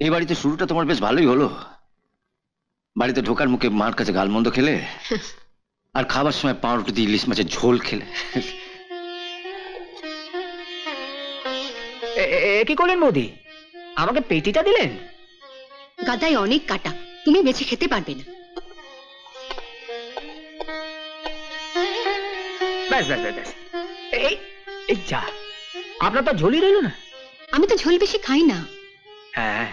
এই বাড়িতে শুরুটা তোমার বেশ ভালোই হলো। বাড়িতে ঢোকার মুখে মার কাছে গালমন্দ খেলে, আর খাবার সময় পাউরুটি দিয়ে ইলিশ মাছের ঝোল খেলে। কি করলেন বৌদি? আমাকে পেটিটা দিলেন? গাদায় অনেক কাটা, তুমি বেছে খেতে পারবে না। ব্যাস ব্যাস ব্যাস, এই যা, আপনার তো ঝোলই রইল না। আমি তো ঝোল বেশি খাই না। হ্যাঁ,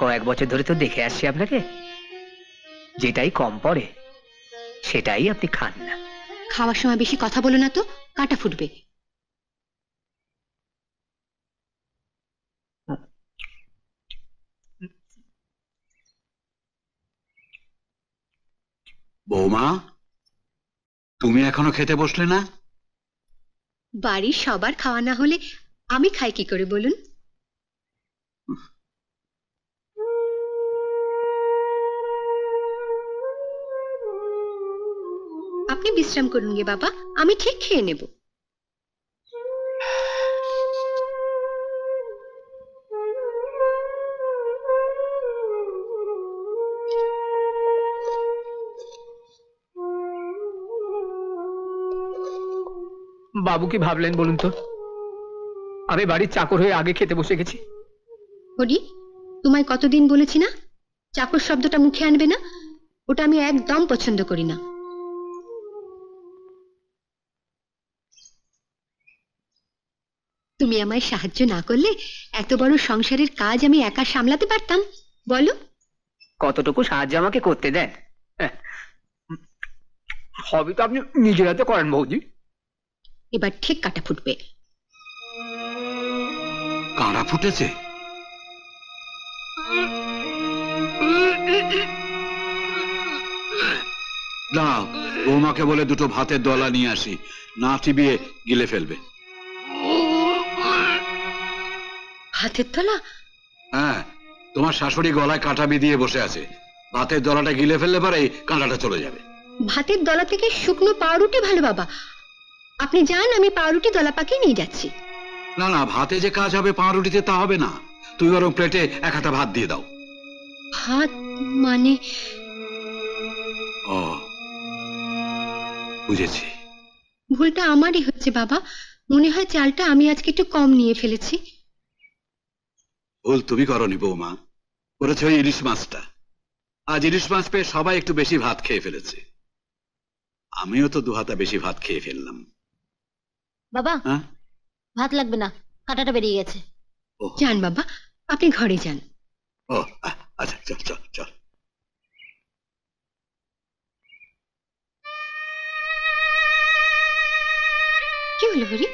কয়েক বছর ধরে তো দেখে আসছি আপনাকে, যেটাই কম পড়ে সেটাই আপনি খান না। খাওয়ার সময় বেশি কথা বলো না তো, কাটা ফুটবে। বৌমা, তুমি এখনো খেতে বসলে না? বাড়ির সবার খাওয়া না হলে আমি খাই কি করে বলুন? আপনি বিশ্রাম করুন গে বাবা, আমি ঠিক খেয়ে নেব। বাবু কি ভাবলেন বলুন তো? আমি বাড়ির চাকর হয়ে আগে খেতে বসে গেছি। হরি, তোমায় কতদিন বলেছি না চাকর শব্দটা মুখে আনবে না? ওটা আমি একদম পছন্দ করি না। তুমি আমায় সাহায্য না করলে এত বড় সংসারের কাজ আমি একা সামলাতে পারতাম? বলো। কতটুকু সাহায্য আমাকে করতে দেন? সবই তো আপনি নিজের হাতে করেন বৌদি। এবার ঠিক কাটা ফুটবে। কাঁড়া ফুটেছে? দাও, বৌমাকে বলে দুটো ভাতের দলা নিয়ে আসি, না চিবিয়ে গিলে ফেলবে। ভাতের দলা? হ্যাঁ, তোমার শাশুড়ি গলায় কাঁটা বিধিয়ে বসে আছে, ভাতের দলাটা গিলে ফেললে পরে কাঁটাটা চলে যাবে। ভাতের দলা থেকে শুকনো পাউরুটি ভালো বাবা, আপনি যান, আমি পাউরুটি দলা পাকিয়ে নিয়ে যাচ্ছি। না না, ভাতে যে কাজ হবে পাউরুটিতে তা হবে না, তুই বরং প্লেটে এক হাতা ভাত দিয়ে দাও। ভাত মানে? ও, বুঝেছি। ভুলটা আমারই হচ্ছে বাবা, মনে হয় চালটা আমি আজকে একটু কম নিয়ে ফেলেছি। ভুল তুমি করনি বৌমা, করেছে ওই ইলিশ মাছটা। আজ ইলিশ মাছ পেয়ে সবাই একটু বেশি ভাত খেয়ে ফেলেছে, আমিও তো দু হাতা বেশি ভাত খেয়ে ফেললাম। বাবা, হ্যাঁ, ভাত লাগবে না, কাঁটাটা বেরিয়ে গেছে। যান বাবা, আপনি ঘরে যান। ও আচ্ছা, চল চল চল। কি হলো হরি,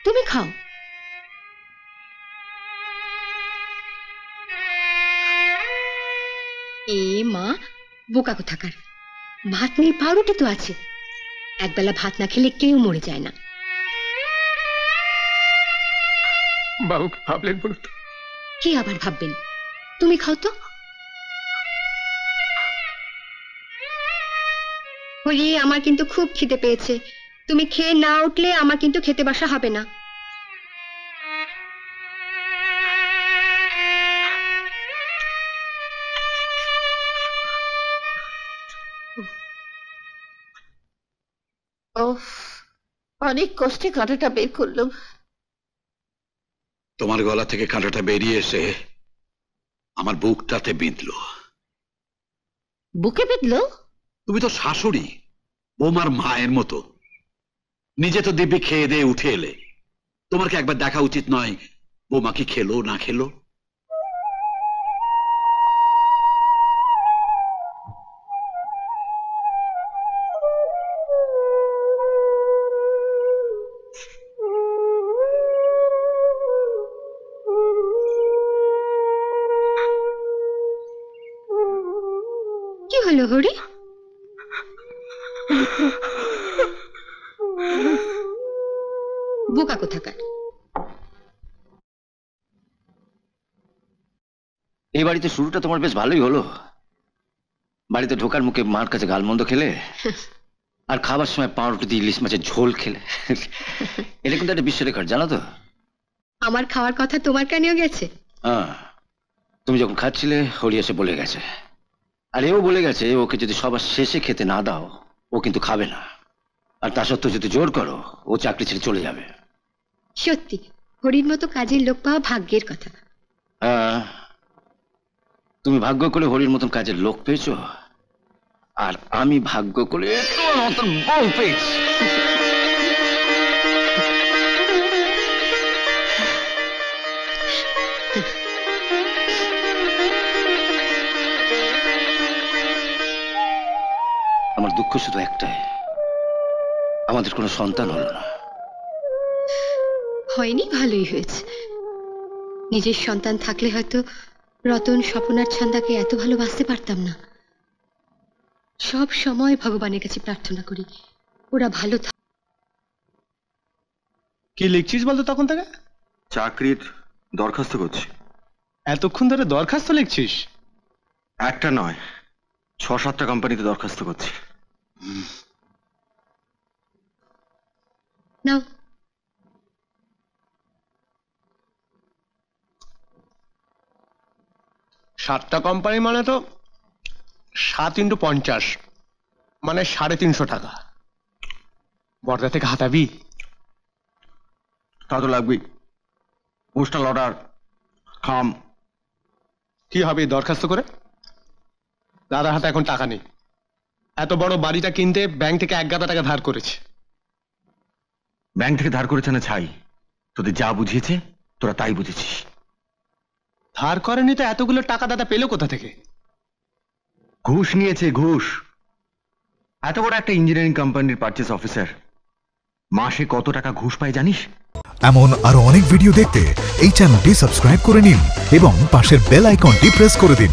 তুমি খাও। এ মা, বোকা কোথাকার, ভাত নেই পাউরুটি তো আছে, একবেলা ভাত না খেলে কেউ মরে যায় না। বাবু কি ভাবলেন বলুন তো? কি আবার ভাববেন, তুমি খাও তো। হরি, আমার কিন্তু খুব খিদে পেয়েছে, তুমি খেয়ে না উঠলে আমার কিন্তু খেতে বসা হবে না। অনেক কষ্টে কাঁটাটা বের করলাম। তোমার গলা থেকে কাঁটাটা বেরিয়ে এসে আমার বুকটাতে বিঁধলো। বুকে বিঁধলো? তুমি তো শাশুড়ি, বৌমার মায়ের মতো, নিজে তো দিব্যি খেয়ে দিয়ে উঠে এলে, তোমার কি একবার দেখা উচিত নয় বৌমা কি খেলো না খেলো? কি হলো হরি? বোকা কোথাকার। এই বাড়িতে শুরুটা তোমার বেশ ভালোই হলো। বাড়িতে ঢোকার মুখে মার কাছে গালমন্দ খেলে, আর খাবার সময় পাউরুটি দিয়ে ইলিশ মাছের ঝোল খেলে। এটা কিন্তু একটা বিশ্ব রেকর্ড, জানো তো? আমার খাওয়ার কথা তোমার কানেও গেছে? হ্যাঁ, তুমি যখন খাচ্ছিলে হরি এসে বলে গেছে, আর এও বলে গেছে ওকে যদি সবার শেষে খেতে না দাও ও কিন্তু খাবে না, আর তা সত্ত্বেও যদি জোর করো ও চাকরি ছেড়ে চলে যাবে। সত্যি হরির মতো কাজের লোক পাওয়া ভাগ্যের কথা। হ্যাঁ, তুমি ভাগ্য করে হরির মতন কাজের লোক পেয়েছো, আর আমি ভাগ্য করে তোমার মতন বউ পেয়েছি। আমার দুঃখ শুধু একটাই, আমাদের কোনো সন্তান হলো না। হয়নি, ভালোই হয়েছে। নিজের সন্তান থাকলে হয়তো রতন, স্বপনার ছন্দাকে এত ভালোবাসতে পারতাম না। সব সময় ভগবানের কাছে প্রার্থনা করি ওরা ভালো থাক। কি লিখছিস বলতো তখন থেকে? চাকরির দরখাস্ত করছি। এতক্ষণ ধরে দরখাস্ত লিখছিস? একটা নয়, 6-7টা কোম্পানিতে দরখাস্ত করছি। নাও, 7টা কোম্পানি মানে তো 7 × 50 মানে 350 টাকা। বর্দা থেকে হাতাবি? তা তো লাগবেই, পোস্টাল অর্ডার, খাম। কি হবে এই দরখাস্ত করে? দাদার হাতে এখন টাকা নেই। এত বড় বাড়িটা কিনতে ব্যাংক থেকে 1 গাদা টাকা ধার করেছে। ব্যাংক থেকে ধার করেছে না ছাই, তোদের যা বুঝিয়েছে তোরা তাই বুঝেছিস। ধার করেনি তো এতগুলো টাকা দাদা পেলো কোথা থেকে? ঘুষ নিয়েছে, ঘুষ। এত বড় একটা ইঞ্জিনিয়ারিং কোম্পানির পারচেস অফিসার মাসে কত টাকা ঘুষ পায় জানিস? এমন আরো অনেক ভিডিও দেখতে এই চ্যানেলটি সাবস্ক্রাইব করে নিন এবং পাশের বেল আইকনটি প্রেস করে দিন।